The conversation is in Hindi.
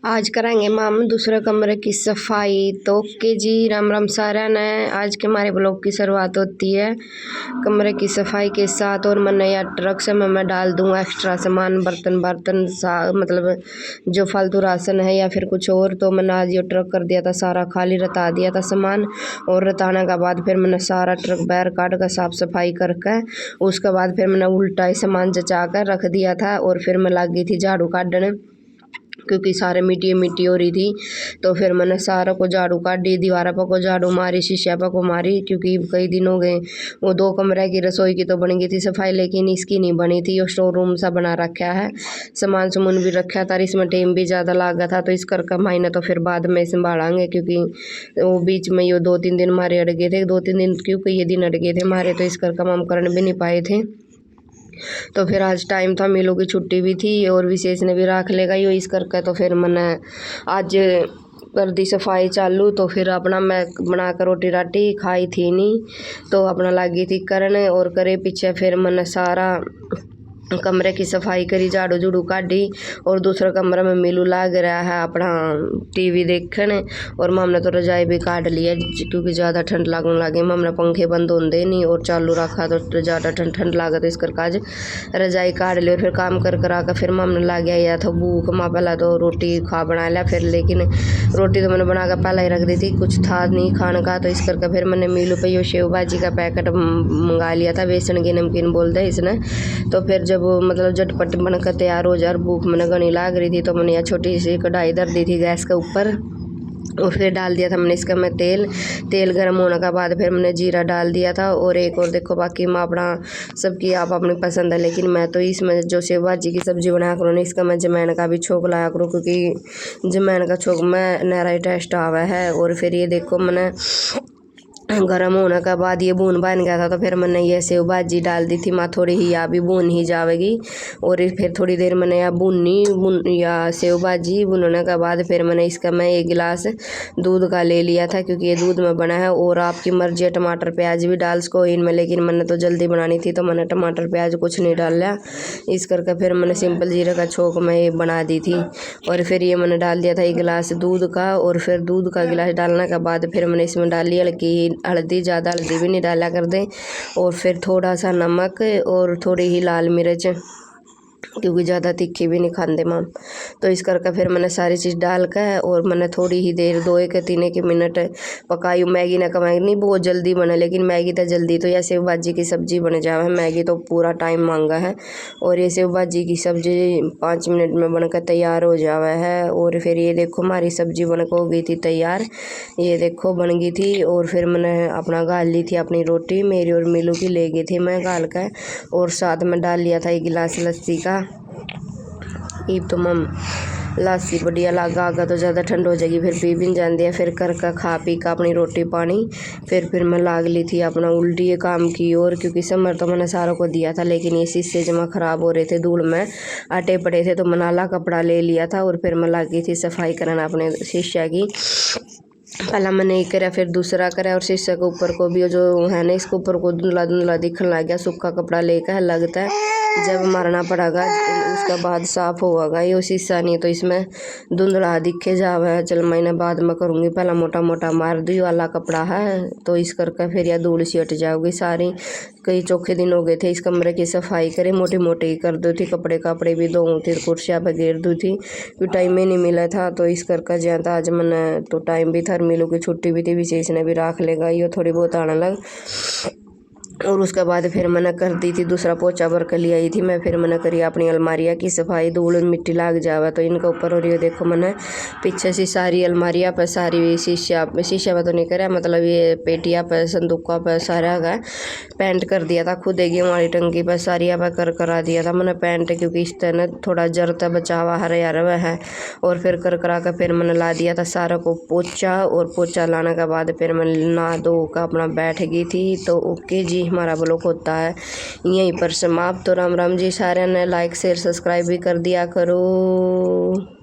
आज करेंगे हम दूसरे कमरे की सफाई। तो ओके जी, राम राम सारा ने। आज के हमारे ब्लॉग की शुरुआत होती है कमरे की सफाई के साथ। और मैंने यार ट्रक से मैं डाल दूँ एक्स्ट्रा सामान, बर्तन बर्तन मतलब जो फालतू राशन है या फिर कुछ और। तो मैंने आज ये ट्रक कर दिया था, सारा खाली रता दिया था सामान। और रताने के बाद फिर मैंने सारा ट्रक बाहर काट कर साफ सफाई करके उसके बाद फिर मैंने उल्टा ही सामान जचा कर रख दिया था। और फिर मैं लग गई थी झाड़ू काटने, क्योंकि सारे मिट्टी मिट्टी हो रही थी। तो फिर मैंने सारा को झाड़ू काट दी, दीवार पर को झाड़ू मारी, शीशा पर को मारी, क्योंकि कई दिन हो गए। वो 2 कमरे की रसोई की तो बन गई थी सफाई, लेकिन इसकी नहीं बनी थी। और स्टोर रूम सा बना रखा है, सामान सुमन भी रखा था, इसमें टाइम भी ज़्यादा लगा था। तो इस करके मायने तो फिर बाद में संभालेंगे, क्योंकि वो बीच में ये 2-3 दिन हमारे अड़ गए थे। 2-3 दिन क्योंकि ये दिन अड़ गए थे हमारे, तो इस करके हम कर भी नहीं पाए थे। तो फिर आज टाइम था, मिलों की छुट्टी भी थी और विशेष ने भी रख लेगा यो इस करके। तो फिर मैंने आज कर दी सफाई चालू। तो फिर अपना मैं बना कर रोटी राटी खाई थी नहीं, तो अपना लगी थी करने और करे पीछे। फिर मैंने सारा कमरे की सफाई करी, झाड़ू झूड़ू काटी। और दूसरा कमरा में मिलू लाग रहा है अपना टीवी देखने। और हमने तो रजाई भी काट लिया, क्योंकि ज़्यादा ठंड लगने लगी। हमने पंखे बंद होते नहीं और चालू रखा तो ज़्यादा ठंड लगा, तो इस करके आज रजाई काट ली। और फिर काम कर कर आकर फिर हमने लग गया या था भूख। माँ पहला तो रोटी खा बना लिया फिर, लेकिन रोटी तो मैंने बना कर पहले ही रख दी थी, कुछ था नहीं खाने का। तो इस करके फिर मैंने मिलू पे शेव भाजी का पैकेट मंगा लिया था, बेसन की नमकीन बोलते हैं इसने। तो फिर जब मतलब झटपट बनकर तैयार हो जाए, भूख मैंने घनी लाग रही थी, तो मैंने यह छोटी सी कढ़ाई धर दी थी गैस के ऊपर। और फिर डाल दिया था मैंने इसका मैं तेल गर्म होने के बाद फिर मैंने जीरा डाल दिया था। और एक और देखो, बाकी मैं अपना सबकी आप अपनी पसंद है, लेकिन मैं तो इसमें जो सेव भाजी की सब्ज़ी बनाया करूँ ना, इसका मैं जमैन का भी छोंक लाया करूँ, क्योंकि जमैन का छोंक में नहरा ही टेस्ट आवा है। और फिर ये देखो मैंने गरम होने के बाद ये बून बन गया था, तो फिर मैंने ये सेव भाजी डाल दी थी। माँ थोड़ी ही या भी भून ही जाएगी। और फिर थोड़ी देर मैंने या या सेव भाजी भूनने के बाद फिर मैंने इसका मैं 1 गिलास दूध का ले लिया था, क्योंकि ये दूध में बना है। और आपकी मर्जी है, टमाटर प्याज भी डाल सको इनमें, लेकिन मैंने तो जल्दी बनानी थी, तो मैंने टमाटर प्याज कुछ नहीं डाला। इस करके फिर मैंने सिंपल जीरे का छोंक मैं ये बना दी थी। और फिर ये मैंने डाल दिया था 1 गिलास दूध का। और फिर दूध का गिलास डालने के बाद फिर मैंने इसमें डाल लिया हल्दी, ज़्यादा हल्दी भी नहीं डाला कर दें। और फिर थोड़ा सा नमक और थोड़ी ही लाल मिर्च, क्योंकि ज़्यादा तीखी भी नहीं खाते माम। तो इस करके फिर मैंने सारी चीज़ डाल कर और मैंने थोड़ी ही देर 2-3 मिनट पकाई। मैगी ना कमाई नहीं बहुत जल्दी बने, लेकिन मैगी तो जल्दी तो या सेव भाजी की सब्ज़ी बन जाए, मैगी तो पूरा टाइम मांगा है। और ये सेव भाजी की सब्ज़ी 5 मिनट में बनकर तैयार हो जावा है। और फिर ये देखो हमारी सब्ज़ी बनकर हो गई थी तैयार, ये देखो बन गई थी। और फिर मैंने अपना गाल ली थी अपनी रोटी, मेरी और मिलू की ले गई थी मैं गाल कर। और साथ में डाल लिया था 1 गिलास लस्सी का। ईब तो मम लस्सी बढ़िया लगा, आगा तो ज़्यादा ठंड हो जाएगी, फिर पी भी नहीं जाती है। फिर कर खा पी का अपनी रोटी पानी फिर मैं लाग ली थी अपना उल्टी ये काम की। और क्योंकि समर तो मैंने सारों को दिया था, लेकिन ये शीशे जमा ख़राब हो रहे थे, धूल में आटे पड़े थे, तो मैं नाला कपड़ा ले लिया था। और फिर मैं लगी थी सफाई करना अपने शीशा की। पहला मैंने एक करा, फिर दूसरा करा। और शीशे के ऊपर को भी जो है ना, इसके ऊपर को धुंधला धुंधला दिखने लग गया। सूखा कपड़ा लेकर लगता है जब मारना पड़ेगा उसका बाद साफ होगा ये शीशा, नहीं तो इसमें धुंधला दिखे जावे। चल महीने बाद में करूँगी, पहला मोटा मोटा मार दी वाला कपड़ा है, तो इस करके फिर यह धूल सी हट जाओगी सारी। कई चौखे दिन हो गए थे इस कमरे की सफाई करे, मोटी मोटी कर दी थी, कपड़े भी धो थी, कुर्सियाँ पर गिर दी थी, क्योंकि टाइम ही नहीं मिला था। तो इस करके ज्यादा आज मैंने तो टाइम भी था, मिलों की छुट्टी भी थी, विशेष ने भी रख लेगा ये थोड़ी बहुत आने लग। और उसके बाद फिर मैंने कर दी थी दूसरा पोछा भर कर लिया आई थी मैं। फिर मैंने करी अपनी अलमारियाँ की सफाई, धूल मिट्टी लाग जावा तो इनके ऊपर। और ये देखो मैंने पीछे से सारी अलमारियाँ पर सारी शीशा पर तो नहीं करा, मतलब ये पेटियाँ पर संदूकों पर सारा का पेंट कर दिया था। खुद एक हमारी टंकी पर सारिया पर करा दिया था मैंने पेंट, क्योंकि इस तरह थोड़ा जरता बचावा हरे यार वह है। और फिर करा कर फिर मैंने ला दिया था सारा को पोछा। और पोछा लाने के बाद फिर मैं नहा धो कर अपना बैठ गई थी। तो ओके जी, हमारा ब्लॉग होता है यहीं पर समाप्त। तो राम राम जी, सारे ने लाइक शेयर सब्सक्राइब भी कर दिया करो।